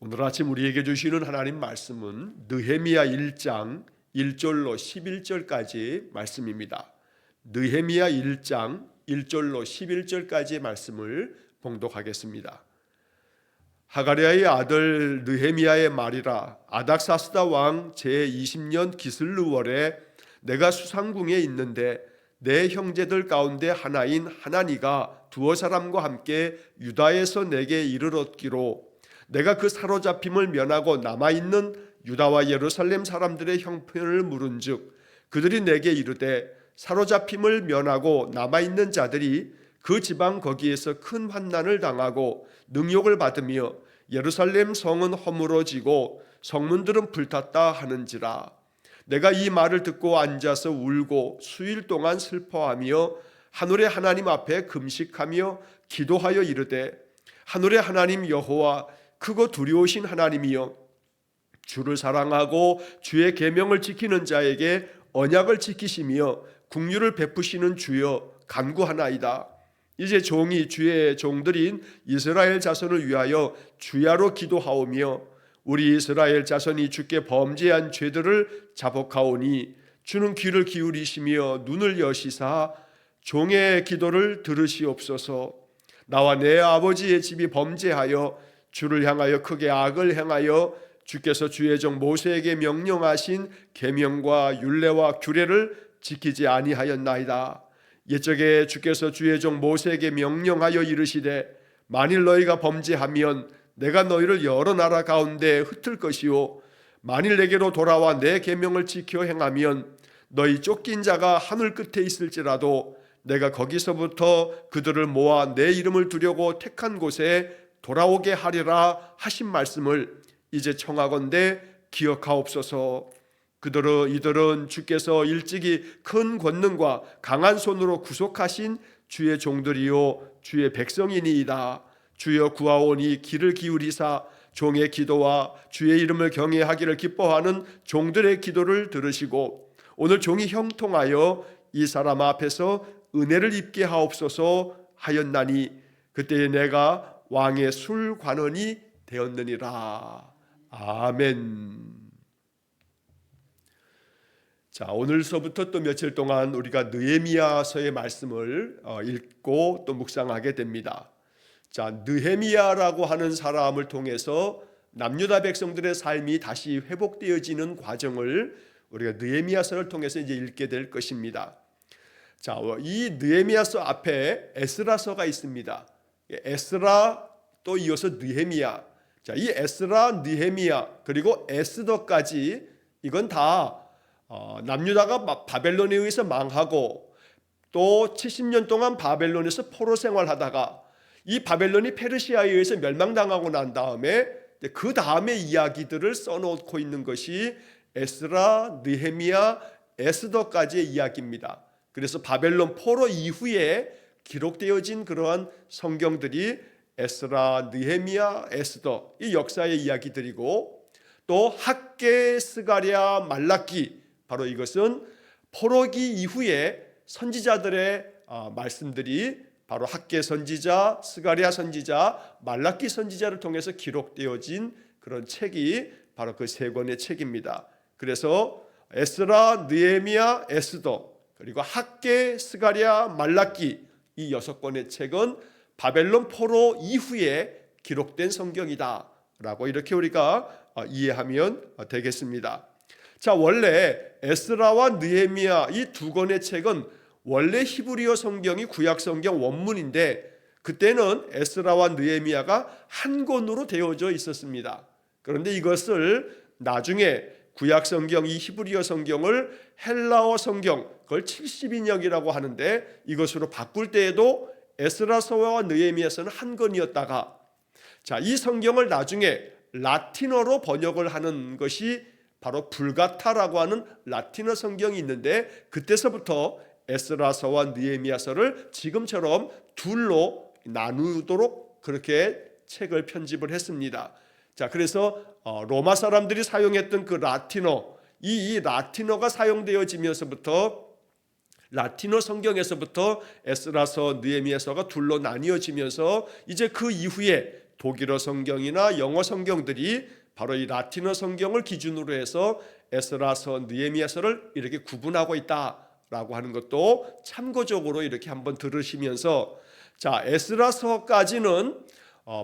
오늘 아침 우리에게 주시는 하나님 말씀은 느헤미야 1장 1절로 11절까지 말씀입니다. 느헤미야 1장 1절로 11절까지 말씀을 봉독하겠습니다. 하가랴의 아들 느헤미야의 말이라. 아닥사스다 왕 제20년 기슬르월에 내가 수상궁에 있는데 내 형제들 가운데 하나인 하나니가 두어 사람과 함께 유다에서 내게 이르렀기로 내가 그 사로잡힘을 면하고 남아있는 유다와 예루살렘 사람들의 형편을 물은즉 그들이 내게 이르되 사로잡힘을 면하고 남아있는 자들이 그 지방 거기에서 큰 환난을 당하고 능욕을 받으며 예루살렘 성은 허물어지고 성문들은 불탔다 하는지라. 내가 이 말을 듣고 앉아서 울고 수일 동안 슬퍼하며 하늘의 하나님 앞에 금식하며 기도하여 이르되 하늘의 하나님 여호와 크고 두려우신 하나님이여 주를 사랑하고 주의 계명을 지키는 자에게 언약을 지키시며 국류를 베푸시는 주여 간구하나이다. 이제 종이 주의 종들인 이스라엘 자손을 위하여 주야로 기도하오며 우리 이스라엘 자손이 주께 범죄한 죄들을 자복하오니 주는 귀를 기울이시며 눈을 여시사 종의 기도를 들으시옵소서. 나와 내 아버지의 집이 범죄하여 주를 향하여 크게 악을 행하여 주께서 주의 종 모세에게 명령하신 계명과 율례와 규례를 지키지 아니하였나이다. 옛적에 주께서 주의 종 모세에게 명령하여 이르시되 만일 너희가 범죄하면 내가 너희를 여러 나라 가운데 흩을 것이요 만일 내게로 돌아와 내 계명을 지켜 행하면 너희 쫓긴 자가 하늘 끝에 있을지라도 내가 거기서부터 그들을 모아 내 이름을 두려고 택한 곳에 돌아오게 하리라 하신 말씀을 이제 청하건대 기억하옵소서. 이들은 주께서 일찍이 큰 권능과 강한 손으로 구속하신 주의 종들이요 주의 백성이니이다. 주여 구하오니 귀를 기울이사 종의 기도와 주의 이름을 경외하기를 기뻐하는 종들의 기도를 들으시고 오늘 종이 형통하여 이 사람 앞에서 은혜를 입게 하옵소서 하였나니 그때에 내가 왕의 술관원이 되었느니라. 아멘. 자, 오늘서부터 또 며칠 동안 우리가 느헤미야서의 말씀을 읽고 또 묵상하게 됩니다. 자, 느헤미야라고 하는 사람을 통해서 남유다 백성들의 삶이 다시 회복되어지는 과정을 우리가 느헤미야서를 통해서 이제 읽게 될 것입니다. 자, 이 느헤미야서 앞에 에스라서가 있습니다. 에스라 또 이어서 느헤미야. 자, 이 에스라, 느헤미야 그리고 에스더까지 이건 다 남유다가 바벨론에 의해서 망하고 또 70년 동안 바벨론에서 포로 생활하다가 이 바벨론이 페르시아에 의해서 멸망당하고 난 다음에 그 다음의 이야기들을 써놓고 있는 것이 에스라, 느헤미야, 에스더까지의 이야기입니다. 그래서 바벨론 포로 이후에 기록되어진 그러한 성경들이 에스라, 느헤미야, 에스더 이 역사의 이야기들이고 또 학개, 스가랴, 말라기 바로 이것은 포로기 이후에 선지자들의 말씀들이 바로 학개 선지자, 스가랴 선지자, 말라기 선지자를 통해서 기록되어진 그런 책이 바로 그 세 권의 책입니다. 그래서 에스라, 느헤미야, 에스더 그리고 학개, 스가랴, 말라기 이 6권의 책은 바벨론 포로 이후에 기록된 성경이다 라고 이렇게 우리가 이해하면 되겠습니다. 자, 원래 에스라와 느헤미야 이 두 권의 책은 원래 히브리어 성경이 구약 성경 원문인데 그때는 에스라와 느헤미야가 한 권으로 되어져 있었습니다. 그런데 이것을 나중에 구약 성경 이 히브리어 성경을 헬라어 성경 그걸 70인역이라고 하는데 이것으로 바꿀 때에도 에스라서와 느헤미야서는 한 권이었다가 자, 이 성경을 나중에 라틴어로 번역을 하는 것이 바로 불가타라고 하는 라틴어 성경이 있는데 그때서부터 에스라서와 느헤미야서를 지금처럼 둘로 나누도록 그렇게 책을 편집을 했습니다. 자, 그래서 로마 사람들이 사용했던 그 라틴어 이 라틴어가 사용되어지면서부터 라틴어 성경에서부터 에스라서, 느헤미야서가 둘로 나뉘어지면서 이제 그 이후에 독일어 성경이나 영어 성경들이 바로 이 라틴어 성경을 기준으로 해서 에스라서, 느헤미야서를 이렇게 구분하고 있다라고 하는 것도 참고적으로 이렇게 한번 들으시면서, 자, 에스라서까지는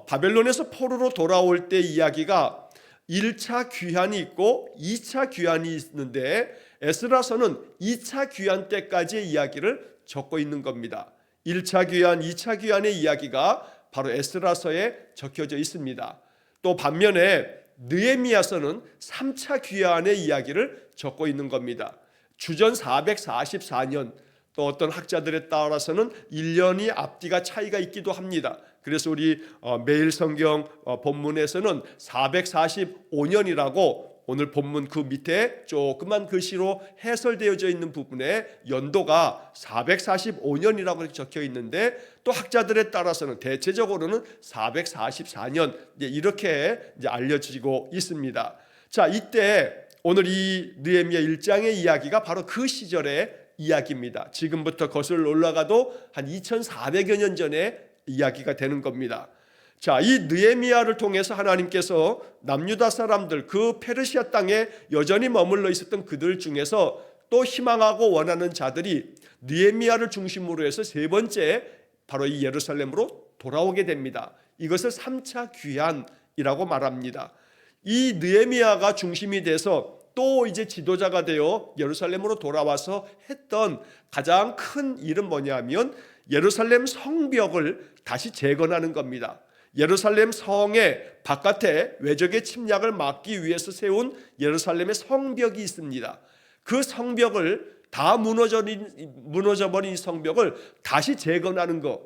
바벨론에서 포로로 돌아올 때 이야기가 1차 귀환이 있고 2차 귀환이 있는데, 에스라서는 2차 귀환 때까지의 이야기를 적고 있는 겁니다. 1차 귀환, 2차 귀환의 이야기가 바로 에스라서에 적혀져 있습니다. 또 반면에 느헤미야서는 3차 귀환의 이야기를 적고 있는 겁니다. 주전 444년, 또 어떤 학자들에 따라서는 1년이 앞뒤가 차이가 있기도 합니다. 그래서 우리 매일 성경 본문에서는 445년이라고 오늘 본문 그 밑에 조그만 글씨로 해설되어져 있는 부분에 연도가 445년이라고 적혀 있는데, 또 학자들에 따라서는 대체적으로는 444년 이렇게 이제 알려지고 있습니다. 자, 이때 오늘 이 느헤미야 1장의 이야기가 바로 그 시절의 이야기입니다. 지금부터 거슬러 올라가도 한 2400여 년 전에 이야기가 되는 겁니다. 자, 이 느헤미야를 통해서 하나님께서 남유다 사람들, 그 페르시아 땅에 여전히 머물러 있었던 그들 중에서 또 희망하고 원하는 자들이 느헤미야를 중심으로 해서 세 번째 바로 이 예루살렘으로 돌아오게 됩니다. 이것을 3차 귀환이라고 말합니다. 이 느헤미야가 중심이 돼서 또 이제 지도자가 되어 예루살렘으로 돌아와서 했던 가장 큰 일은 뭐냐면 예루살렘 성벽을 다시 재건하는 겁니다. 예루살렘 성의 바깥에 외적의 침략을 막기 위해서 세운 예루살렘의 성벽이 있습니다. 그 성벽을 다 무너져버린 성벽을 다시 재건하는 것,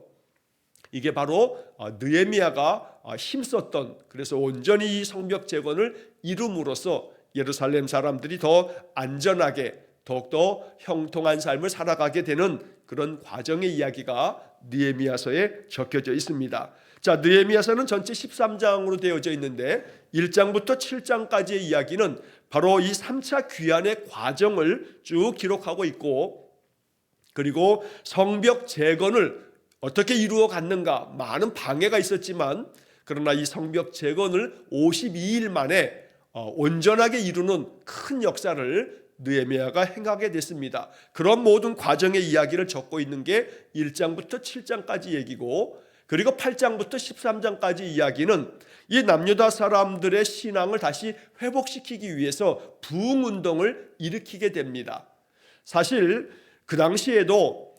이게 바로 느헤미야가 힘썼던, 그래서 온전히 이 성벽 재건을 이룸으로써 예루살렘 사람들이 더 안전하게 더욱더 형통한 삶을 살아가게 되는 그런 과정의 이야기가 느헤미야서에 적혀져 있습니다. 자, 느헤미야서는 전체 13장으로 되어져 있는데 1장부터 7장까지의 이야기는 바로 이 3차 귀환의 과정을 쭉 기록하고 있고, 그리고 성벽 재건을 어떻게 이루어 갔는가, 많은 방해가 있었지만 그러나 이 성벽 재건을 52일 만에 온전하게 이루는 큰 역사를 느헤미야가 행하게 됐습니다. 그런 모든 과정의 이야기를 적고 있는 게 1장부터 7장까지 얘기고, 그리고 8장부터 13장까지 이야기는 이 남유다 사람들의 신앙을 다시 회복시키기 위해서 부흥운동을 일으키게 됩니다. 사실 그 당시에도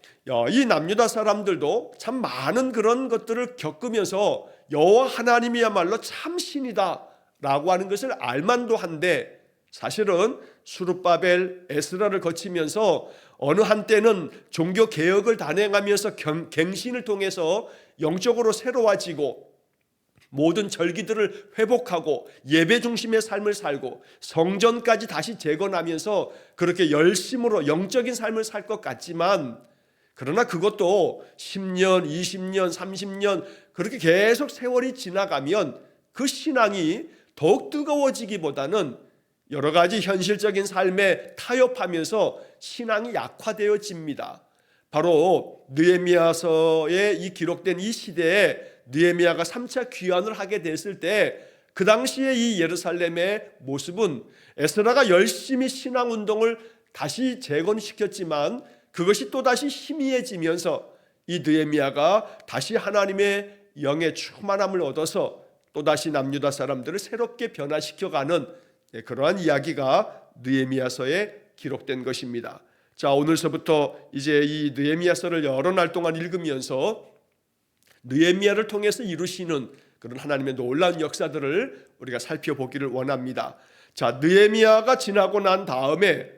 이 남유다 사람들도 참 많은 그런 것들을 겪으면서 여호와 하나님이야말로 참 신이다 라고 하는 것을 알만도 한데, 사실은 수룹바벨, 에스라를 거치면서 어느 한때는 종교 개혁을 단행하면서 갱신을 통해서 영적으로 새로워지고 모든 절기들을 회복하고 예배 중심의 삶을 살고 성전까지 다시 재건하면서 그렇게 열심으로 영적인 삶을 살 것 같지만, 그러나 그것도 10년, 20년, 30년 그렇게 계속 세월이 지나가면 그 신앙이 더욱 뜨거워지기보다는 여러 가지 현실적인 삶에 타협하면서 신앙이 약화되어집니다. 바로 느헤미야서에 이 기록된 이 시대에 느헤미야가 3차 귀환을 하게 됐을 때 그 당시에 이 예루살렘의 모습은 에스라가 열심히 신앙운동을 다시 재건시켰지만 그것이 또다시 희미해지면서 이 느헤미야가 다시 하나님의 영의 충만함을 얻어서 또다시 남유다 사람들을 새롭게 변화시켜가는 그러한 이야기가 느헤미야서에 기록된 것입니다. 자, 오늘서부터 이제 이 느헤미야서를 여러 날 동안 읽으면서 느헤미야를 통해서 이루시는 그런 하나님의 놀라운 역사들을 우리가 살펴보기를 원합니다. 자, 느헤미야가 지나고 난 다음에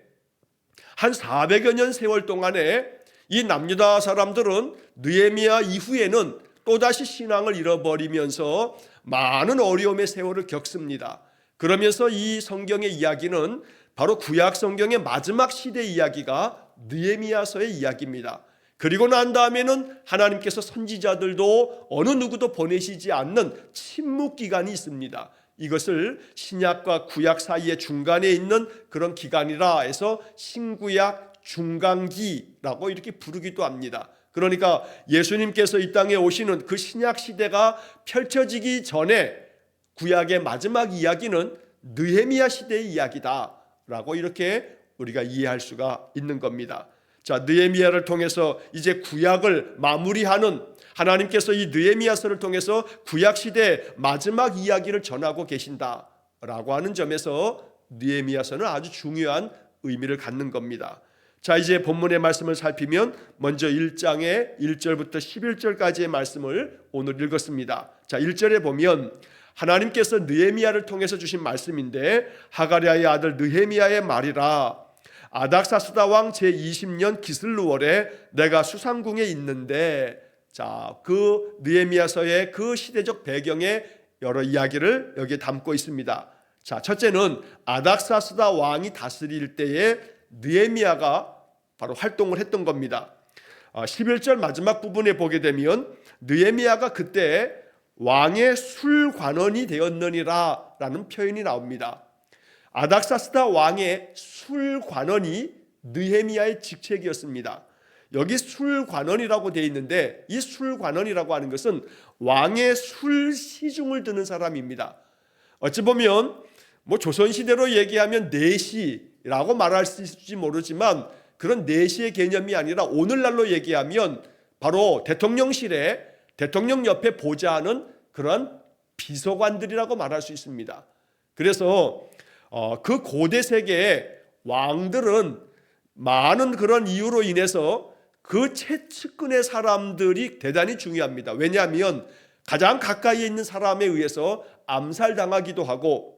한 400여 년 세월 동안에 이 남유다 사람들은 느헤미야 이후에는 또다시 신앙을 잃어버리면서 많은 어려움의 세월을 겪습니다. 그러면서 이 성경의 이야기는 바로 구약 성경의 마지막 시대 이야기가 느헤미야서의 이야기입니다. 그리고 난 다음에는 하나님께서 선지자들도 어느 누구도 보내시지 않는 침묵 기간이 있습니다. 이것을 신약과 구약 사이의 중간에 있는 그런 기간이라 해서 신구약 중간기라고 이렇게 부르기도 합니다. 그러니까 예수님께서 이 땅에 오시는 그 신약 시대가 펼쳐지기 전에 구약의 마지막 이야기는 느헤미야 시대의 이야기다라고 이렇게 우리가 이해할 수가 있는 겁니다. 자, 느헤미야를 통해서 이제 구약을 마무리하는, 하나님께서 이 느헤미야서를 통해서 구약 시대의 마지막 이야기를 전하고 계신다라고 하는 점에서 느헤미야서는 아주 중요한 의미를 갖는 겁니다. 자, 이제 본문의 말씀을 살피면 먼저 1장의 1절부터 11절까지의 말씀을 오늘 읽었습니다. 자, 1절에 보면 하나님께서 느헤미야를 통해서 주신 말씀인데, 하가랴의 아들 느헤미야의 말이라. 아닥사스다 왕 제20년 기슬루월에 내가 수상궁에 있는데, 자, 그 느헤미야서의 그 시대적 배경의 여러 이야기를 여기에 담고 있습니다. 자, 첫째는 아닥사스다 왕이 다스릴 때에 느헤미야가 바로 활동을 했던 겁니다. 11절 마지막 부분에 보게 되면 느헤미야가 그때 왕의 술관원이 되었느니라 라는 표현이 나옵니다. 아닥사스다 왕의 술관원이 느헤미야의 직책이었습니다. 여기 술관원이라고 되어 있는데, 이 술관원이라고 하는 것은 왕의 술 시중을 드는 사람입니다. 어찌 보면 조선시대로 얘기하면 내시라고 말할 수 있을지 모르지만, 그런 내시의 개념이 아니라 오늘날로 얘기하면 바로 대통령실에 대통령 옆에 보좌하는 그런 비서관들이라고 말할 수 있습니다. 그래서 그 고대 세계의 왕들은 많은 그런 이유로 인해서 그 최측근의 사람들이 대단히 중요합니다. 왜냐하면 가장 가까이에 있는 사람에 의해서 암살당하기도 하고,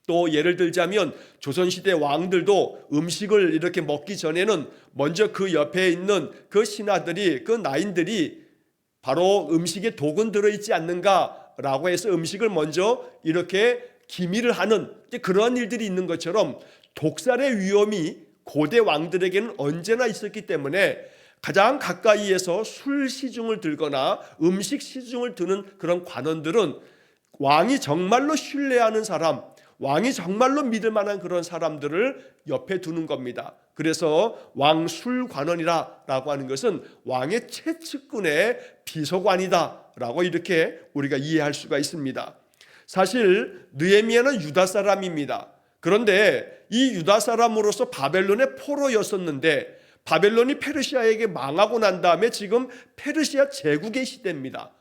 또 예를 들자면 조선시대 왕들도 음식을 이렇게 먹기 전에는 먼저 그 옆에 있는 그 신하들이, 그 나인들이 바로 음식에 독은 들어있지 않는가라고 해서 음식을 먼저 이렇게 기미를 하는 그런 일들이 있는 것처럼, 독살의 위험이 고대 왕들에게는 언제나 있었기 때문에 가장 가까이에서 술 시중을 들거나 음식 시중을 드는 그런 관원들은 왕이 정말로 신뢰하는 사람, 왕이 정말로 믿을 만한 그런 사람들을 옆에 두는 겁니다. 그래서 왕술관원이라고 하는 것은 왕의 최측근의 비서관이다라고 이렇게 우리가 이해할 수가 있습니다. 사실 느헤미야는 유다 사람입니다. 그런데 이 유다 사람으로서 바벨론의 포로였었는데, 바벨론이 페르시아에게 망하고 난 다음에 지금 페르시아 제국의 시대입니다.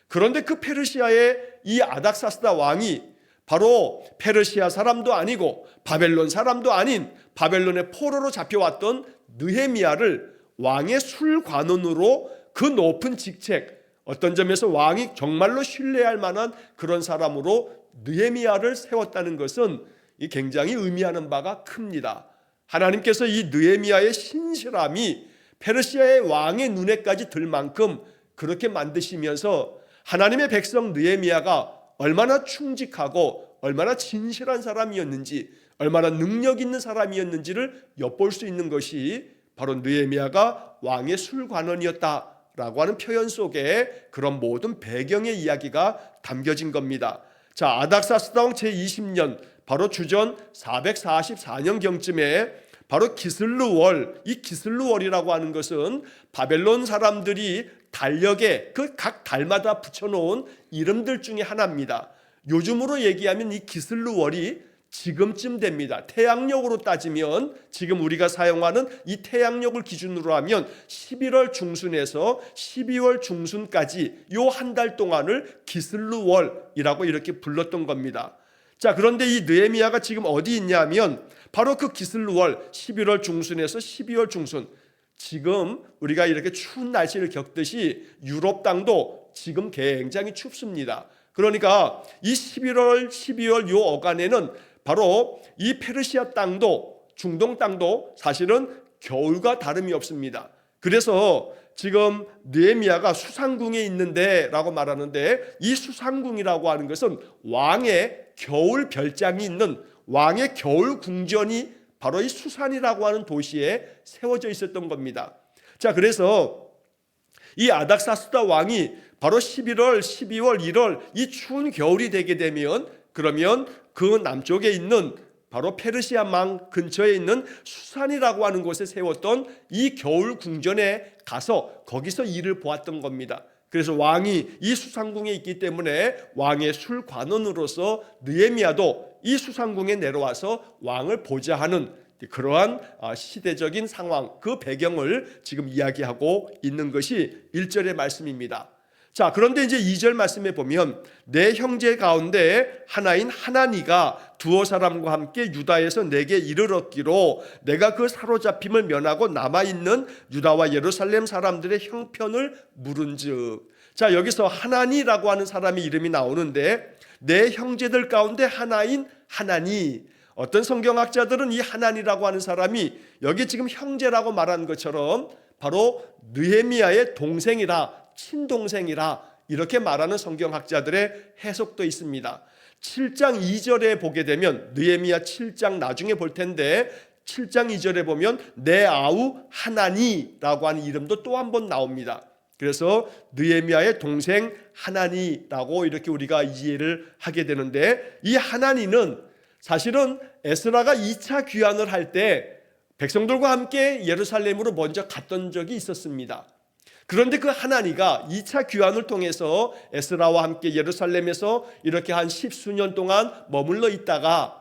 그런데 그 페르시아의 이 아닥사스다 왕이 바로 페르시아 사람도 아니고 바벨론 사람도 아닌 바벨론의 포로로 잡혀왔던 느헤미야를 왕의 술관원으로, 그 높은 직책, 어떤 점에서 왕이 정말로 신뢰할 만한 그런 사람으로 느헤미야를 세웠다는 것은 굉장히 의미하는 바가 큽니다. 하나님께서 이 느헤미야의 신실함이 페르시아의 왕의 눈에까지 들 만큼 그렇게 만드시면서 하나님의 백성 느헤미야가 얼마나 충직하고 얼마나 진실한 사람이었는지, 얼마나 능력 있는 사람이었는지를 엿볼 수 있는 것이 바로 느헤미야가 왕의 술관원이었다라고 하는 표현 속에 그런 모든 배경의 이야기가 담겨진 겁니다. 자, 아닥사스다 왕 제20년, 바로 주전 444년경쯤에 바로 기슬루월, 이 기슬루월이라고 하는 것은 바벨론 사람들이 달력에 그 각 달마다 붙여놓은 이름들 중에 하나입니다. 요즘으로 얘기하면 이 기슬루월이 지금쯤 됩니다. 태양력으로 따지면 지금 우리가 사용하는 이 태양력을 기준으로 하면 11월 중순에서 12월 중순까지 요 한 달 동안을 기슬루월이라고 이렇게 불렀던 겁니다. 자, 그런데 이 느헤미야가 지금 어디 있냐면 바로 그 기슬루월 11월 중순에서 12월 중순, 지금 우리가 이렇게 추운 날씨를 겪듯이 유럽 땅도 지금 굉장히 춥습니다. 그러니까 이 11월, 12월 요 어간에는 바로 이 페르시아 땅도, 중동 땅도 사실은 겨울과 다름이 없습니다. 그래서 지금 느헤미야가 수상궁에 있는데 라고 말하는데, 이 수상궁이라고 하는 것은 왕의 겨울 별장이 있는, 왕의 겨울 궁전이 바로 이 수산이라고 하는 도시에 세워져 있었던 겁니다. 자, 그래서 이 아닥사스다 왕이 바로 11월, 12월, 1월 이 추운 겨울이 되게 되면, 그러면 그 남쪽에 있는 바로 페르시아 망 근처에 있는 수산이라고 하는 곳에 세웠던 이 겨울 궁전에 가서 거기서 일을 보았던 겁니다. 그래서 왕이 이 수산궁에 있기 때문에 왕의 술관원으로서 느헤미야도 이 수산궁에 내려와서 왕을 보자 하는 그러한 시대적인 상황, 그 배경을 지금 이야기하고 있는 것이 1절의 말씀입니다. 자, 그런데 이제 2절 말씀에 보면 내 형제 가운데 하나인 하나니가 두어 사람과 함께 유다에서 내게 이르렀기로 내가 그 사로잡힘을 면하고 남아있는 유다와 예루살렘 사람들의 형편을 물은즉. 자, 여기서 하나니라고 하는 사람의 이름이 나오는데 내 형제들 가운데 하나인 하나니, 어떤 성경학자들은 이 하나니라고 하는 사람이 여기 지금 형제라고 말한 것처럼 바로 느헤미야의 동생이라, 친동생이라 이렇게 말하는 성경학자들의 해석도 있습니다. 7장 2절에 보게 되면 느헤미야 7장 나중에 볼 텐데 7장 2절에 보면 내 아우 하나니라고 하는 이름도 또 한 번 나옵니다. 그래서 느헤미야의 동생 하나니라고 이렇게 우리가 이해를 하게 되는데, 이 하나니는 사실은 에스라가 2차 귀환을 할 때 백성들과 함께 예루살렘으로 먼저 갔던 적이 있었습니다. 그런데 그 하나니가 2차 귀환을 통해서 에스라와 함께 예루살렘에서 이렇게 한 10수년 동안 머물러 있다가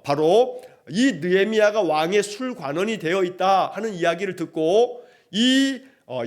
바로 이 느헤미야가 왕의 술관원이 되어 있다 하는 이야기를 듣고 이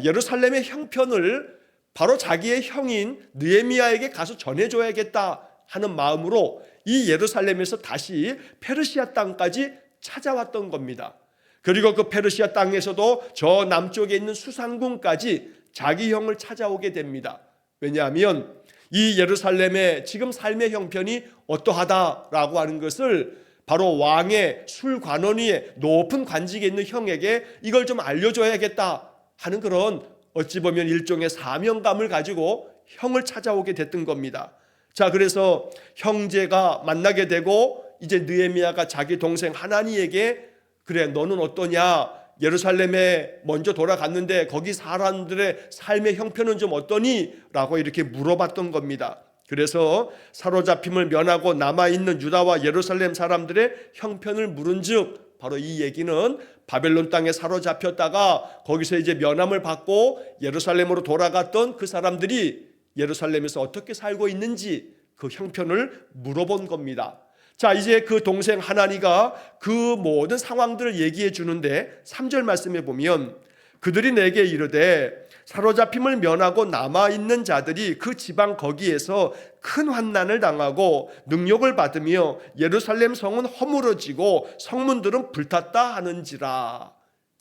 예루살렘의 형편을 바로 자기의 형인 느헤미야에게 가서 전해줘야겠다 하는 마음으로 이 예루살렘에서 다시 페르시아 땅까지 찾아왔던 겁니다. 그리고 그 페르시아 땅에서도 저 남쪽에 있는 수산궁까지 자기 형을 찾아오게 됩니다. 왜냐하면 이 예루살렘의 지금 삶의 형편이 어떠하다라고 하는 것을 바로 왕의 술관원위에 높은 관직에 있는 형에게 이걸 좀 알려줘야겠다 하는 그런 어찌 보면 일종의 사명감을 가지고 형을 찾아오게 됐던 겁니다. 자, 그래서 형제가 만나게 되고 이제 느헤미야가 자기 동생 하나니에게 그래 너는 어떠냐, 예루살렘에 먼저 돌아갔는데 거기 사람들의 삶의 형편은 좀 어떠니? 라고 이렇게 물어봤던 겁니다. 그래서 사로잡힘을 면하고 남아있는 유다와 예루살렘 사람들의 형편을 물은즉, 바로 이 얘기는 바벨론 땅에 사로잡혔다가 거기서 이제 면함을 받고 예루살렘으로 돌아갔던 그 사람들이 예루살렘에서 어떻게 살고 있는지 그 형편을 물어본 겁니다. 자, 이제 그 동생 하나니가 그 모든 상황들을 얘기해 주는데 3절 말씀에 보면 그들이 내게 이르되 사로잡힘을 면하고 남아있는 자들이 그 지방 거기에서 큰 환난을 당하고 능욕을 받으며 예루살렘 성은 허물어지고 성문들은 불탔다 하는지라.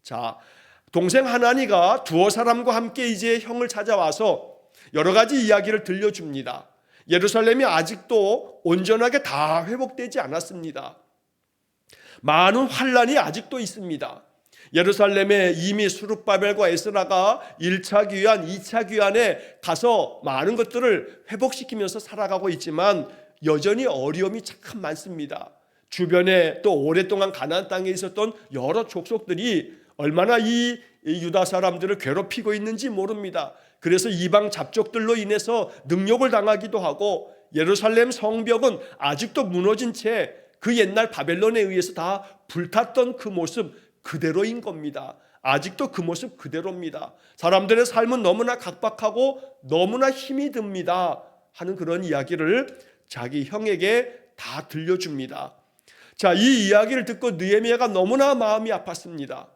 자, 동생 하나니가 두어 사람과 함께 이제 형을 찾아와서 여러 가지 이야기를 들려줍니다. 예루살렘이 아직도 온전하게 다 회복되지 않았습니다. 많은 환란이 아직도 있습니다. 예루살렘에 이미 스룹바벨과 에스라가 1차 귀환, 2차 귀환에 가서 많은 것들을 회복시키면서 살아가고 있지만 여전히 어려움이 참 많습니다. 주변에 또 오랫동안 가나안 땅에 있었던 여러 족속들이 얼마나 이 유다 사람들을 괴롭히고 있는지 모릅니다. 그래서 이방 잡족들로 인해서 능욕을 당하기도 하고 예루살렘 성벽은 아직도 무너진 채 그 옛날 바벨론에 의해서 다 불탔던 그 모습 그대로인 겁니다. 아직도 그 모습 그대로입니다. 사람들의 삶은 너무나 각박하고 너무나 힘이 듭니다 하는 그런 이야기를 자기 형에게 다 들려줍니다. 자, 이 이야기를 듣고 느헤미야가 너무나 마음이 아팠습니다.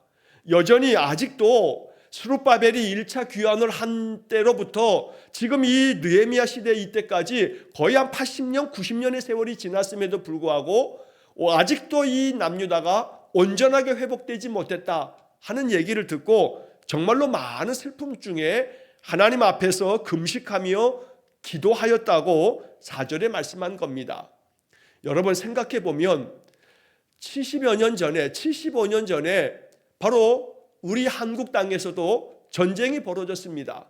여전히 아직도 스룹바벨이 1차 귀환을 한 때로부터 지금 이 느헤미야 시대 이때까지 거의 한 80년, 90년의 세월이 지났음에도 불구하고 아직도 이 남유다가 온전하게 회복되지 못했다 하는 얘기를 듣고 정말로 많은 슬픔 중에 하나님 앞에서 금식하며 기도하였다고 4절에 말씀한 겁니다. 여러분 생각해 보면 70여 년 전에, 75년 전에 바로 우리 한국 땅에서도 전쟁이 벌어졌습니다.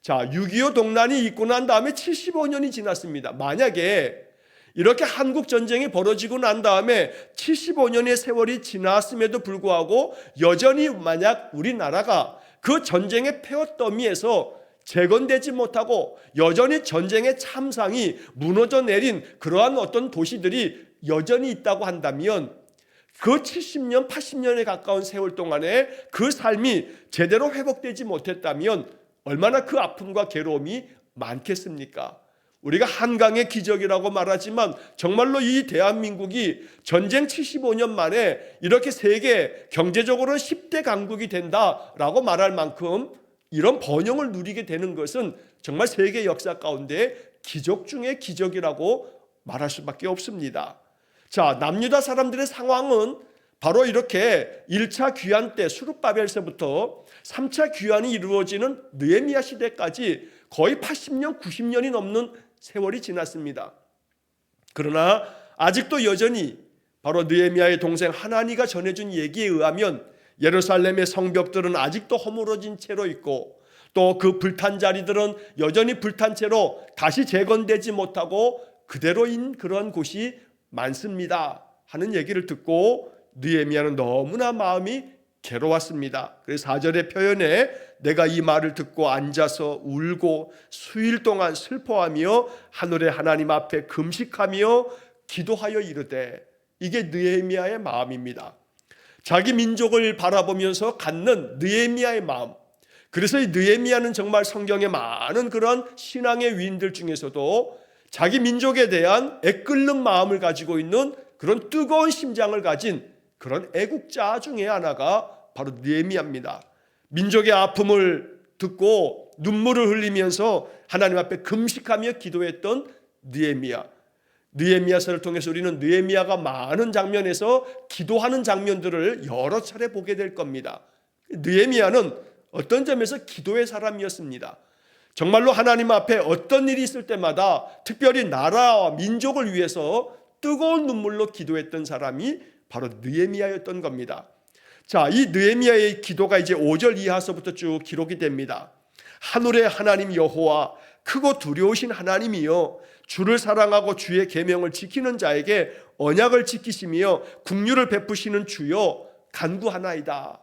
자, 6.25 동란이 있고 난 다음에 75년이 지났습니다. 만약에 이렇게 한국 전쟁이 벌어지고 난 다음에 75년의 세월이 지났음에도 불구하고 여전히 만약 우리나라가 그 전쟁의 폐허더미에서 재건되지 못하고 여전히 전쟁의 참상이 무너져 내린 그러한 어떤 도시들이 여전히 있다고 한다면, 그 70년, 80년에 가까운 세월 동안에 그 삶이 제대로 회복되지 못했다면 얼마나 그 아픔과 괴로움이 많겠습니까? 우리가 한강의 기적이라고 말하지만 정말로 이 대한민국이 전쟁 75년 만에 이렇게 세계 경제적으로 10대 강국이 된다라고 말할 만큼 이런 번영을 누리게 되는 것은 정말 세계 역사 가운데 기적 중의 기적이라고 말할 수밖에 없습니다. 자, 남유다 사람들의 상황은 바로 이렇게 1차 귀환 때 수룹바벨서부터 3차 귀환이 이루어지는 느헤미야 시대까지 거의 80년, 90년이 넘는 세월이 지났습니다. 그러나 아직도 여전히 바로 느헤미야의 동생 하나니가 전해준 얘기에 의하면 예루살렘의 성벽들은 아직도 허물어진 채로 있고, 또 그 불탄 자리들은 여전히 불탄 채로 다시 재건되지 못하고 그대로인 그런 곳이 많습니다 하는 얘기를 듣고 느헤미야는 너무나 마음이 괴로웠습니다. 그래서 4절의 표현에 내가 이 말을 듣고 앉아서 울고 수일 동안 슬퍼하며 하늘의 하나님 앞에 금식하며 기도하여 이르되, 이게 느헤미야의 마음입니다. 자기 민족을 바라보면서 갖는 느헤미야의 마음. 그래서 이 느헤미야는 정말 성경에 많은 그런 신앙의 위인들 중에서도 자기 민족에 대한 애끓는 마음을 가지고 있는 그런 뜨거운 심장을 가진 그런 애국자 중에 하나가 바로 느헤미야입니다. 민족의 아픔을 듣고 눈물을 흘리면서 하나님 앞에 금식하며 기도했던 느헤미야. 느헤미야서를 통해서 우리는 느헤미야가 많은 장면에서 기도하는 장면들을 여러 차례 보게 될 겁니다. 느헤미야는 어떤 점에서 기도의 사람이었습니다. 정말로 하나님 앞에 어떤 일이 있을 때마다 특별히 나라와 민족을 위해서 뜨거운 눈물로 기도했던 사람이 바로 느헤미야였던 겁니다. 자, 이 느헤미야의 기도가 이제 5절 이하서부터 쭉 기록이 됩니다. 하늘의 하나님 여호와, 크고 두려우신 하나님이여, 주를 사랑하고 주의 계명을 지키는 자에게 언약을 지키시며 긍휼을 베푸시는 주여, 간구하나이다.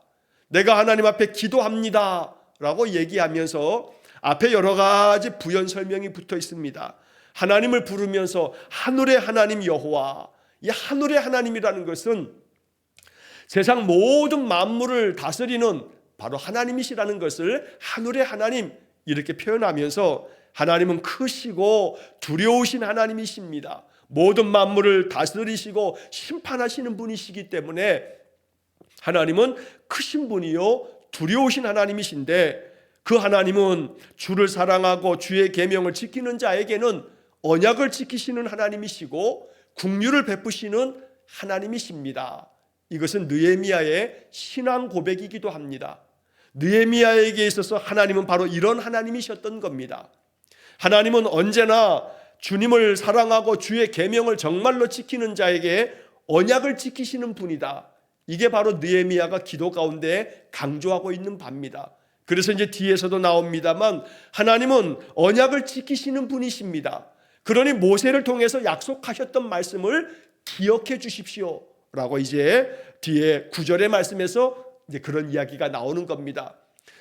내가 하나님 앞에 기도합니다 라고 얘기하면서 앞에 여러 가지 부연 설명이 붙어 있습니다. 하나님을 부르면서 하늘의 하나님 여호와, 이 하늘의 하나님이라는 것은 세상 모든 만물을 다스리는 바로 하나님이시라는 것을 하늘의 하나님 이렇게 표현하면서, 하나님은 크시고 두려우신 하나님이십니다. 모든 만물을 다스리시고 심판하시는 분이시기 때문에 하나님은 크신 분이요 두려우신 하나님이신데, 그 하나님은 주를 사랑하고 주의 계명을 지키는 자에게는 언약을 지키시는 하나님이시고 긍휼을 베푸시는 하나님이십니다. 이것은 느헤미야의 신앙 고백이기도 합니다. 느헤미야에게 있어서 하나님은 바로 이런 하나님이셨던 겁니다. 하나님은 언제나 주님을 사랑하고 주의 계명을 정말로 지키는 자에게 언약을 지키시는 분이다. 이게 바로 느헤미야가 기도 가운데 강조하고 있는 바입니다. 그래서 이제 뒤에서도 나옵니다만 하나님은 언약을 지키시는 분이십니다. 그러니 모세를 통해서 약속하셨던 말씀을 기억해 주십시오 라고 이제 뒤에 9절의 말씀에서 이제 그런 이야기가 나오는 겁니다.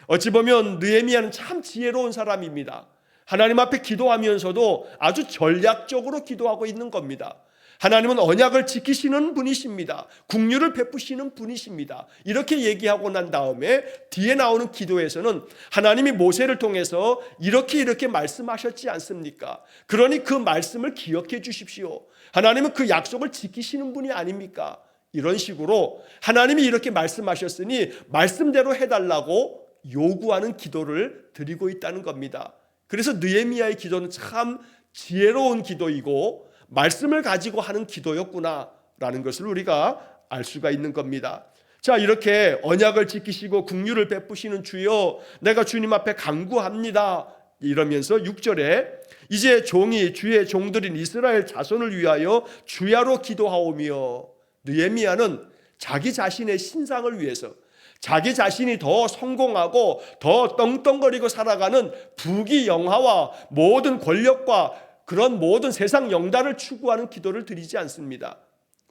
어찌 보면 느헤미야는 참 지혜로운 사람입니다. 하나님 앞에 기도하면서도 아주 전략적으로 기도하고 있는 겁니다. 하나님은 언약을 지키시는 분이십니다. 긍휼을 베푸시는 분이십니다. 이렇게 얘기하고 난 다음에 뒤에 나오는 기도에서는 하나님이 모세를 통해서 이렇게 말씀하셨지 않습니까? 그러니 그 말씀을 기억해 주십시오. 하나님은 그 약속을 지키시는 분이 아닙니까? 이런 식으로 하나님이 이렇게 말씀하셨으니 말씀대로 해달라고 요구하는 기도를 드리고 있다는 겁니다. 그래서 느헤미야의 기도는 참 지혜로운 기도이고 말씀을 가지고 하는 기도였구나라는 것을 우리가 알 수가 있는 겁니다. 자, 이렇게 언약을 지키시고 긍휼을 베푸시는 주여, 내가 주님 앞에 간구합니다 이러면서 6절에 이제 종이 주의 종들인 이스라엘 자손을 위하여 주야로 기도하오며, 느헤미야는 자기 자신의 신상을 위해서 자기 자신이 더 성공하고 더 떵떵거리고 살아가는 부귀 영화와 모든 권력과 그런 모든 세상 영달을 추구하는 기도를 드리지 않습니다.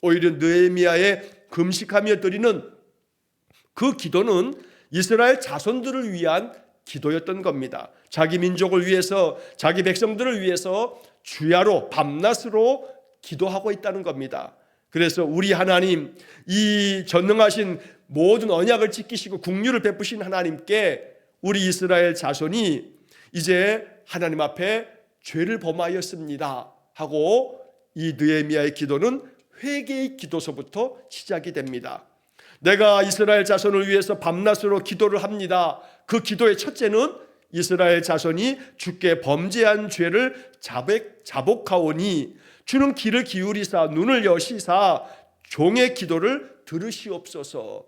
오히려 느헤미야의 금식하며 드리는 그 기도는 이스라엘 자손들을 위한 기도였던 겁니다. 자기 민족을 위해서, 자기 백성들을 위해서 주야로 밤낮으로 기도하고 있다는 겁니다. 그래서 우리 하나님, 이 전능하신 모든 언약을 지키시고 국류를 베푸신 하나님께 우리 이스라엘 자손이 이제 하나님 앞에 죄를 범하였습니다 하고 이 느헤미야의 기도는 회개의 기도서부터 시작이 됩니다. 내가 이스라엘 자손을 위해서 밤낮으로 기도를 합니다. 그 기도의 첫째는 이스라엘 자손이 주께 범죄한 죄를 자복하오니 주는 귀를 기울이사 눈을 여시사 종의 기도를 들으시옵소서.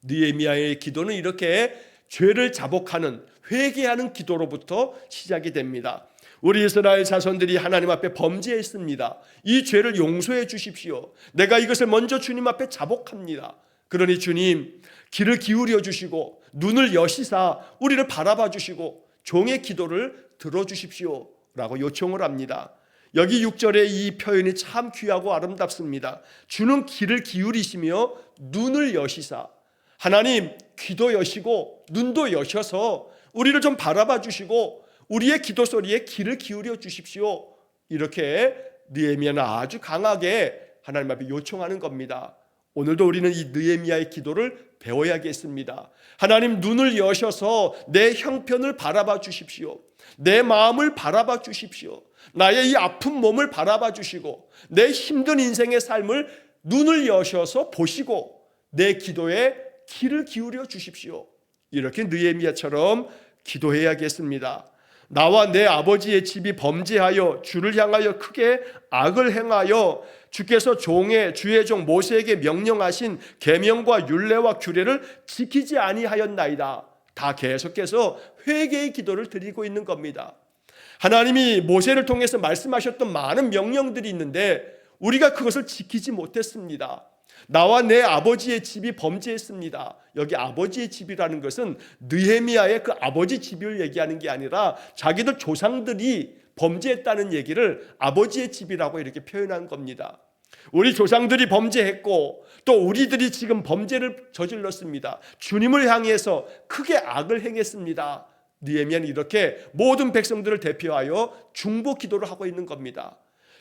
느헤미야의 기도는 이렇게 죄를 자복하는, 회개하는 기도로부터 시작이 됩니다. 우리 이스라엘 자손들이 하나님 앞에 범죄했습니다. 이 죄를 용서해 주십시오. 내가 이것을 먼저 주님 앞에 자복합니다. 그러니 주님, 귀를 기울여 주시고 눈을 여시사 우리를 바라봐 주시고 종의 기도를 들어주십시오 라고 요청을 합니다. 여기 6절의 이 표현이 참 귀하고 아름답습니다. 주는 귀를 기울이시며 눈을 여시사. 하나님, 귀도 여시고 눈도 여셔서 우리를 좀 바라봐 주시고 우리의 기도 소리에 귀를 기울여 주십시오. 이렇게 느헤미야는 아주 강하게 하나님 앞에 요청하는 겁니다. 오늘도 우리는 이 느헤미야의 기도를 배워야겠습니다. 하나님, 눈을 여셔서 내 형편을 바라봐 주십시오. 내 마음을 바라봐 주십시오. 나의 이 아픈 몸을 바라봐 주시고 내 힘든 인생의 삶을 눈을 여셔서 보시고 내 기도에 귀를 기울여 주십시오. 이렇게 느헤미야처럼 기도해야겠습니다. 나와 내 아버지의 집이 범죄하여 주를 향하여 크게 악을 행하여 주께서 주의 종 모세에게 명령하신 계명과 율례와 규례를 지키지 아니하였나이다. 다 계속해서 회개의 기도를 드리고 있는 겁니다. 하나님이 모세를 통해서 말씀하셨던 많은 명령들이 있는데 우리가 그것을 지키지 못했습니다. 나와 내 아버지의 집이 범죄했습니다. 여기 아버지의 집이라는 것은 느헤미야의 그 아버지 집을 얘기하는 게 아니라 자기들 조상들이 범죄했다는 얘기를 아버지의 집이라고 이렇게 표현한 겁니다. 우리 조상들이 범죄했고 또 우리들이 지금 범죄를 저질렀습니다. 주님을 향해서 크게 악을 행했습니다. 느헤미야는 이렇게 모든 백성들을 대표하여 중보 기도를 하고 있는 겁니다.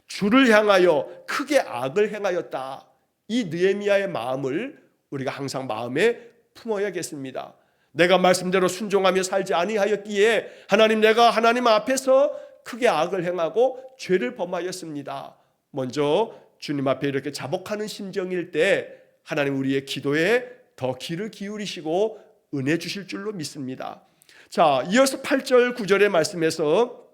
주를 향하여 크게 악을 행하였다. 이 느헤미야의 마음을 우리가 항상 마음에 품어야겠습니다. 내가 말씀대로 순종하며 살지 아니하였기에 하나님, 내가 하나님 앞에서 크게 악을 행하고 죄를 범하였습니다. 먼저 주님 앞에 이렇게 자복하는 심정일 때 하나님 우리의 기도에 더 귀를 기울이시고 은혜 주실 줄로 믿습니다. 자, 이어서 8절 9절의 말씀에서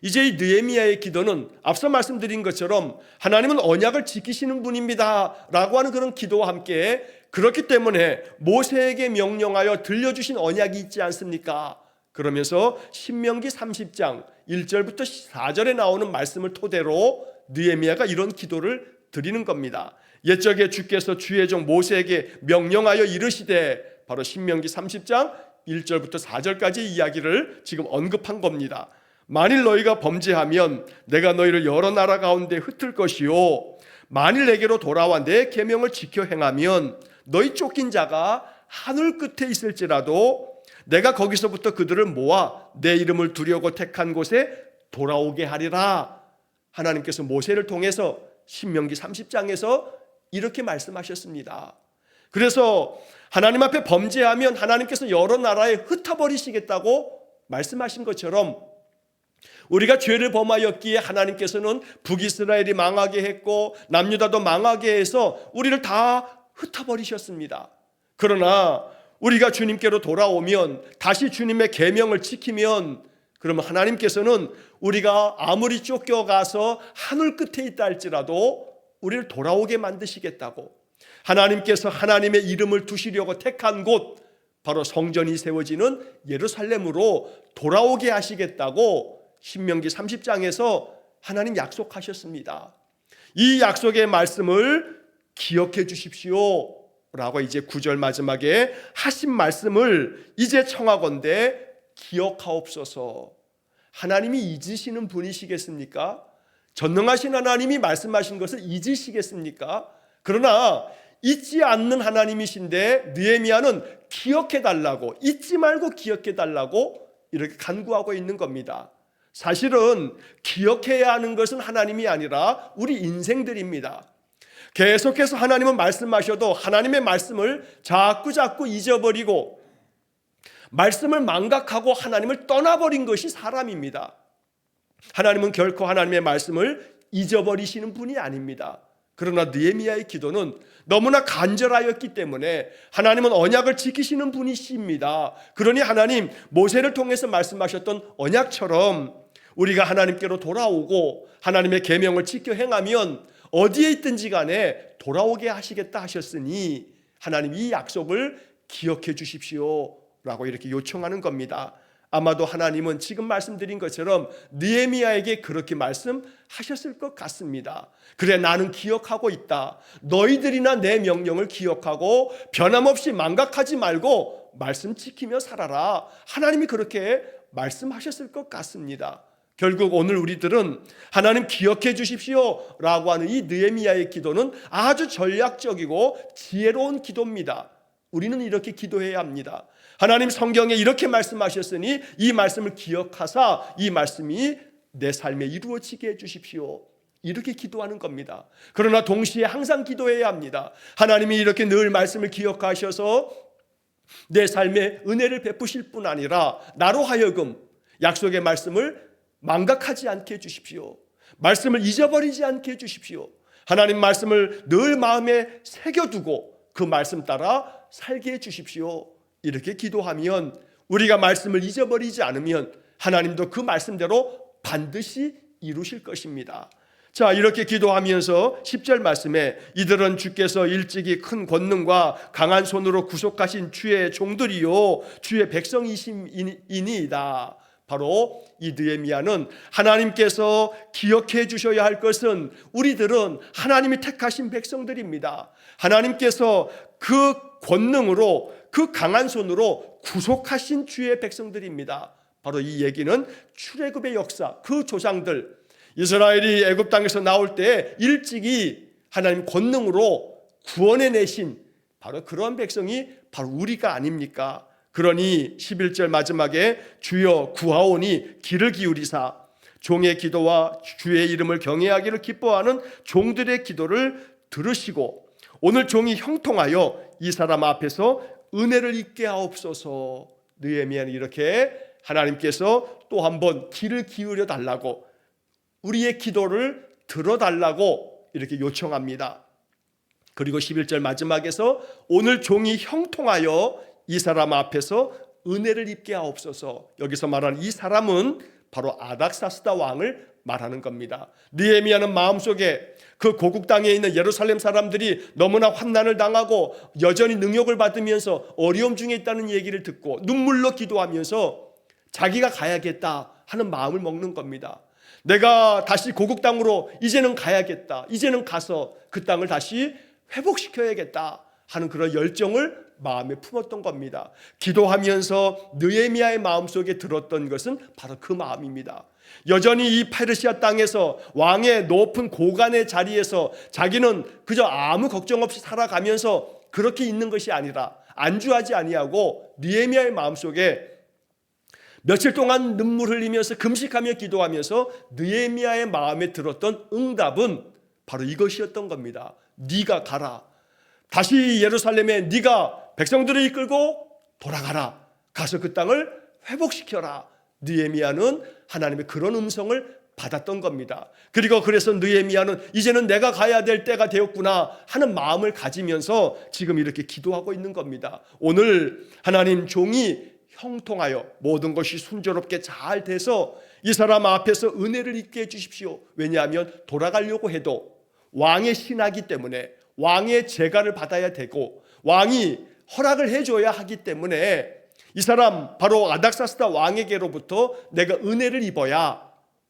이제 이 느헤미야의 기도는 앞서 말씀드린 것처럼 하나님은 언약을 지키시는 분입니다 라고 하는 그런 기도와 함께, 그렇기 때문에 모세에게 명령하여 들려주신 언약이 있지 않습니까? 그러면서 신명기 30장 1절부터 4절에 나오는 말씀을 토대로 느헤미야가 이런 기도를 드리는 겁니다. 옛적에 주께서 주의 종 모세에게 명령하여 이르시되, 바로 신명기 30장 1절부터 4절까지 이야기를 지금 언급한 겁니다. 만일 너희가 범죄하면 내가 너희를 여러 나라 가운데 흩을 것이요, 만일 내게로 돌아와 내 계명을 지켜 행하면 너희 쫓긴 자가 하늘 끝에 있을지라도 내가 거기서부터 그들을 모아 내 이름을 두려고 택한 곳에 돌아오게 하리라. 하나님께서 모세를 통해서 신명기 30장에서 이렇게 말씀하셨습니다. 그래서 하나님 앞에 범죄하면 하나님께서 여러 나라에 흩어버리시겠다고 말씀하신 것처럼 우리가 죄를 범하였기에 하나님께서는 북이스라엘이 망하게 했고 남유다도 망하게 해서 우리를 다 흩어버리셨습니다. 그러나 우리가 주님께로 돌아오면, 다시 주님의 계명을 지키면, 그러면 하나님께서는 우리가 아무리 쫓겨가서 하늘 끝에 있다 할지라도 우리를 돌아오게 만드시겠다고, 하나님께서 하나님의 이름을 두시려고 택한 곳, 바로 성전이 세워지는 예루살렘으로 돌아오게 하시겠다고 신명기 30장에서 하나님 약속하셨습니다. 이 약속의 말씀을 기억해 주십시오 라고 이제 9절 마지막에 하신 말씀을 이제 청하건대 기억하옵소서. 하나님이 잊으시는 분이시겠습니까? 전능하신 하나님이 말씀하신 것을 잊으시겠습니까? 그러나 잊지 않는 하나님이신데 느헤미야는 기억해달라고, 잊지 말고 기억해달라고 이렇게 간구하고 있는 겁니다. 사실은 기억해야 하는 것은 하나님이 아니라 우리 인생들입니다. 계속해서 하나님은 말씀하셔도 하나님의 말씀을 자꾸 잊어버리고 말씀을 망각하고 하나님을 떠나버린 것이 사람입니다. 하나님은 결코 하나님의 말씀을 잊어버리시는 분이 아닙니다. 그러나 느헤미야의 기도는 너무나 간절하였기 때문에 하나님은 언약을 지키시는 분이십니다. 그러니 하나님 모세를 통해서 말씀하셨던 언약처럼 우리가 하나님께로 돌아오고 하나님의 계명을 지켜 행하면 어디에 있든지 간에 돌아오게 하시겠다 하셨으니 하나님 이 약속을 기억해 주십시오 라고 이렇게 요청하는 겁니다. 아마도 하나님은 지금 말씀드린 것처럼 느헤미야에게 그렇게 말씀하셨을 것 같습니다. 그래, 나는 기억하고 있다. 너희들이나 내 명령을 기억하고 변함없이 망각하지 말고 말씀 지키며 살아라. 하나님이 그렇게 말씀하셨을 것 같습니다. 결국 오늘 우리들은 하나님 기억해 주십시오 라고 하는 이 느헤미야의 기도는 아주 전략적이고 지혜로운 기도입니다. 우리는 이렇게 기도해야 합니다. 하나님 성경에 이렇게 말씀하셨으니 이 말씀을 기억하사 이 말씀이 내 삶에 이루어지게 해주십시오. 이렇게 기도하는 겁니다. 그러나 동시에 항상 기도해야 합니다. 하나님이 이렇게 늘 말씀을 기억하셔서 내 삶에 은혜를 베푸실 뿐 아니라 나로 하여금 약속의 말씀을 망각하지 않게 해주십시오. 말씀을 잊어버리지 않게 해주십시오. 하나님 말씀을 늘 마음에 새겨두고 그 말씀 따라 살게 해주십시오. 이렇게 기도하면 우리가 말씀을 잊어버리지 않으면 하나님도 그 말씀대로 반드시 이루실 것입니다. 자, 이렇게 기도하면서 10절 말씀에 이들은 주께서 일찍이 큰 권능과 강한 손으로 구속하신 주의 종들이요 주의 백성이심이니이다. 바로 이 느헤미야는 하나님께서 기억해 주셔야 할 것은 우리들은 하나님이 택하신 백성들입니다. 하나님께서 그 권능으로 그 강한 손으로 구속하신 주의 백성들입니다. 바로 이 얘기는 출애굽의 역사, 그 조상들 이스라엘이 애굽 땅에서 나올 때 일찍이 하나님 권능으로 구원해내신 바로 그런 백성이 바로 우리가 아닙니까? 그러니 11절 마지막에 주여 구하오니 귀를 기울이사 종의 기도와 주의 이름을 경외하기를 기뻐하는 종들의 기도를 들으시고 오늘 종이 형통하여 이 사람 앞에서 은혜를 입게 하옵소서. 느헤미야는 이렇게 하나님께서 또 한번 귀를 기울여 달라고 우리의 기도를 들어달라고 이렇게 요청합니다. 그리고 11절 마지막에서 오늘 종이 형통하여 이 사람 앞에서 은혜를 입게 하옵소서. 여기서 말하는 이 사람은 바로 아닥사스다 왕을 말하는 겁니다. 느헤미야는 마음속에 그 고국 땅에 있는 예루살렘 사람들이 너무나 환난을 당하고 여전히 능욕을 받으면서 어려움 중에 있다는 얘기를 듣고 눈물로 기도하면서 자기가 가야겠다 하는 마음을 먹는 겁니다. 내가 다시 고국 땅으로 이제는 가야겠다. 이제는 가서 그 땅을 다시 회복시켜야겠다 하는 그런 열정을 마음에 품었던 겁니다. 기도하면서 느헤미야의 마음속에 들었던 것은 바로 그 마음입니다. 여전히 이 페르시아 땅에서 왕의 높은 고관의 자리에서 자기는 그저 아무 걱정 없이 살아가면서 그렇게 있는 것이 아니라 안주하지 아니하고 느헤미야의 마음속에 며칠 동안 눈물 흘리면서 금식하며 기도하면서 느헤미야의 마음에 들었던 응답은 바로 이것이었던 겁니다. 네가 가라. 다시 예루살렘에 네가 백성들을 이끌고 돌아가라. 가서 그 땅을 회복시켜라. 느헤미야는 하나님의 그런 음성을 받았던 겁니다. 그리고 그래서 느헤미야는 이제는 내가 가야 될 때가 되었구나 하는 마음을 가지면서 지금 이렇게 기도하고 있는 겁니다. 오늘 하나님 종이 형통하여 모든 것이 순조롭게 잘 돼서 이 사람 앞에서 은혜를 입게 해주십시오. 왜냐하면 돌아가려고 해도 왕의 신하기 때문에 왕의 제가를 받아야 되고 왕이 허락을 해줘야 하기 때문에 이 사람 바로 아닥사스다 왕에게로부터 내가 은혜를 입어야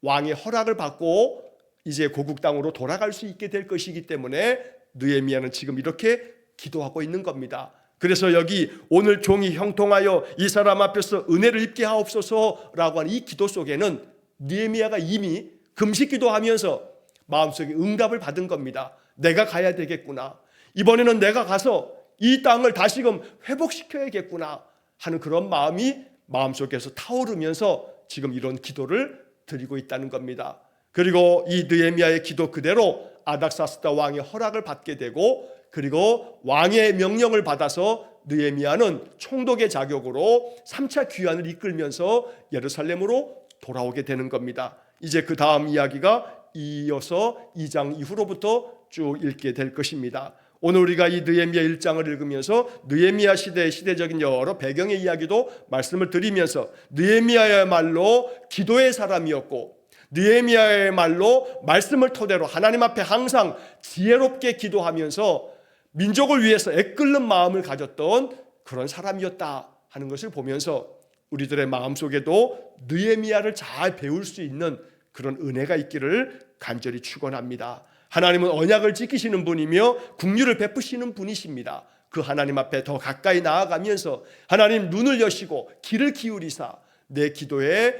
왕의 허락을 받고 이제 고국 땅으로 돌아갈 수 있게 될 것이기 때문에 느헤미야는 지금 이렇게 기도하고 있는 겁니다. 그래서 여기 오늘 종이 형통하여 이 사람 앞에서 은혜를 입게 하옵소서라고 하는 이 기도 속에는 느헤미야가 이미 금식 기도하면서 마음속에 응답을 받은 겁니다. 내가 가야 되겠구나. 이번에는 내가 가서 이 땅을 다시금 회복시켜야겠구나 하는 그런 마음이 마음속에서 타오르면서 지금 이런 기도를 드리고 있다는 겁니다. 그리고 이 느헤미야의 기도 그대로 아닥사스다 왕의 허락을 받게 되고, 그리고 왕의 명령을 받아서 느헤미야는 총독의 자격으로 3차 귀환을 이끌면서 예루살렘으로 돌아오게 되는 겁니다. 이제 그 다음 이야기가 이어서 2장 이후로부터 쭉 읽게 될 것입니다. 오늘 우리가 이 느헤미야 1장을 읽으면서 느헤미야 시대의 시대적인 여러 배경의 이야기도 말씀을 드리면서, 느헤미야야말로 기도의 사람이었고, 느헤미야야말로 말씀을 토대로 하나님 앞에 항상 지혜롭게 기도하면서 민족을 위해서 애끓는 마음을 가졌던 그런 사람이었다 하는 것을 보면서 우리들의 마음속에도 느헤미야를 잘 배울 수 있는 그런 은혜가 있기를 간절히 축원합니다. 하나님은 언약을 지키시는 분이며 긍휼을 베푸시는 분이십니다. 그 하나님 앞에 더 가까이 나아가면서 하나님 눈을 여시고 귀를 기울이사 내 기도에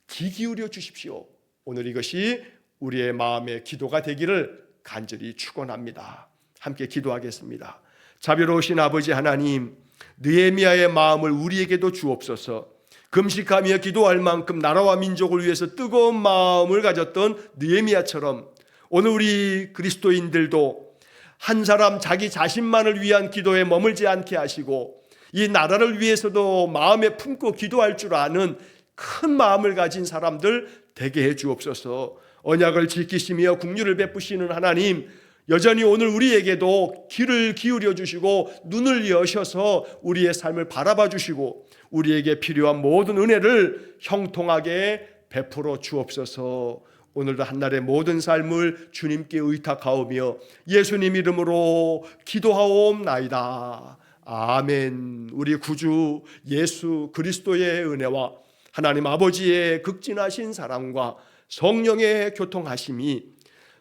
귀 기울여 주십시오. 오늘 이것이 우리의 마음의 기도가 되기를 간절히 축원합니다. 함께 기도하겠습니다. 자비로우신 아버지 하나님, 느헤미야의 마음을 우리에게도 주옵소서. 금식하며 기도할 만큼 나라와 민족을 위해서 뜨거운 마음을 가졌던 느헤미야처럼 오늘 우리 그리스도인들도 한 사람 자기 자신만을 위한 기도에 머물지 않게 하시고 이 나라를 위해서도 마음에 품고 기도할 줄 아는 큰 마음을 가진 사람들 되게 해 주옵소서. 언약을 지키시며 긍휼을 베푸시는 하나님, 여전히 오늘 우리에게도 귀를 기울여 주시고 눈을 여셔서 우리의 삶을 바라봐 주시고 우리에게 필요한 모든 은혜를 형통하게 베풀어 주옵소서. 오늘도 한날의 모든 삶을 주님께 의탁하오며 예수님 이름으로 기도하옵나이다. 아멘. 우리 구주 예수 그리스도의 은혜와 하나님 아버지의 극진하신 사랑과 성령의 교통하심이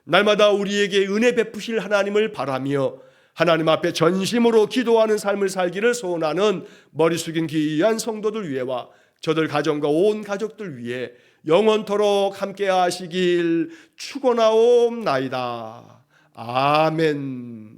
날마다 우리에게 은혜 베푸실 하나님을 바라며 하나님 앞에 전심으로 기도하는 삶을 살기를 소원하는 머리 숙인 귀한 성도들 위해와 저들 가정과 온 가족들 위해 영원토록 함께 하시길 축원하옵나이다. 아멘.